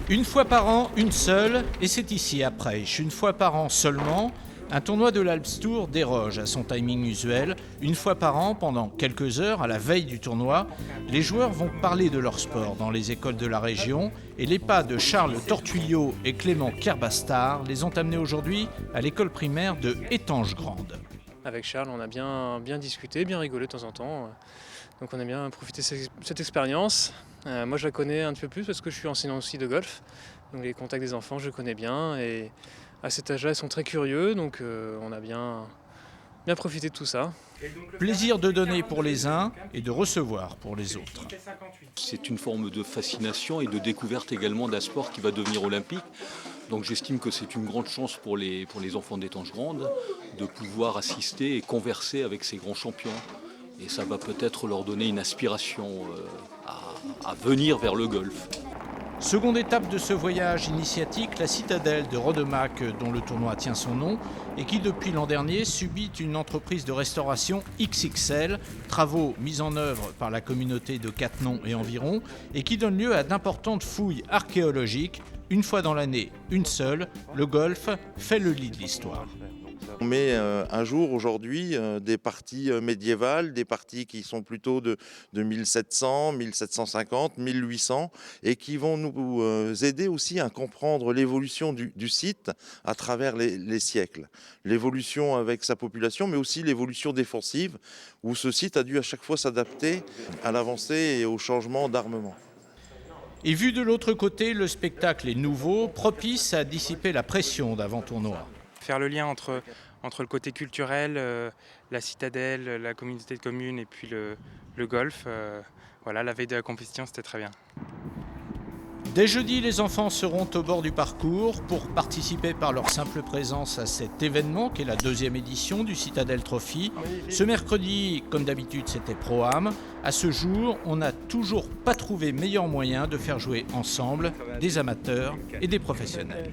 Une fois par an, une seule, et c'est ici à Praich. Une fois par an seulement, un tournoi de l'Alps Tour déroge à son timing usuel. Une fois par an, pendant quelques heures, à la veille du tournoi, les joueurs vont parler de leur sport dans les écoles de la région et les pas de Charles Tortuillot et Clément Kerbastard les ont amenés aujourd'hui à l'école primaire de Étanges-Grande. Avec Charles, on a bien discuté, bien rigolé de temps en temps. Donc on a bien profité de cette expérience. Moi je la connais un petit peu plus parce que je suis enseignant aussi de golf. Donc les contacts des enfants je connais bien et à cet âge-là ils sont très curieux. Donc on a bien profité de tout ça. Plaisir de donner pour les uns et de recevoir pour les autres. C'est une forme de fascination et de découverte également d'un sport qui va devenir olympique. Donc j'estime que c'est une grande chance pour les enfants d'Étanges-Grande de pouvoir assister et converser avec ces grands champions. Et ça va peut-être leur donner une aspiration à venir vers le golf. Seconde étape de ce voyage initiatique, la citadelle de Rodemack, dont le tournoi tient son nom, et qui depuis l'an dernier subit une entreprise de restauration XXL, travaux mis en œuvre par la communauté de Cattenom et environ, et qui donne lieu à d'importantes fouilles archéologiques. Une fois dans l'année, une seule, le golf fait le lit de l'histoire. On met un jour aujourd'hui des parties médiévales, des parties qui sont plutôt de 1700, 1750, 1800 et qui vont nous aider aussi à comprendre l'évolution du site à travers les siècles. L'évolution avec sa population mais aussi l'évolution défensive où ce site a dû à chaque fois s'adapter à l'avancée et au changement d'armement. Et vu de l'autre côté, le spectacle est nouveau, propice à dissiper la pression d'avant-tournoi. Faire le lien entre le côté culturel, la citadelle, la communauté de communes et puis le golf. Voilà, la veille de la compétition, c'était très bien. Dès jeudi, les enfants seront au bord du parcours pour participer par leur simple présence à cet événement qui est la 2e édition du Citadel Trophy. Ce mercredi, comme d'habitude, c'était Pro-Am. À ce jour, on n'a toujours pas trouvé meilleur moyen de faire jouer ensemble des amateurs et des professionnels.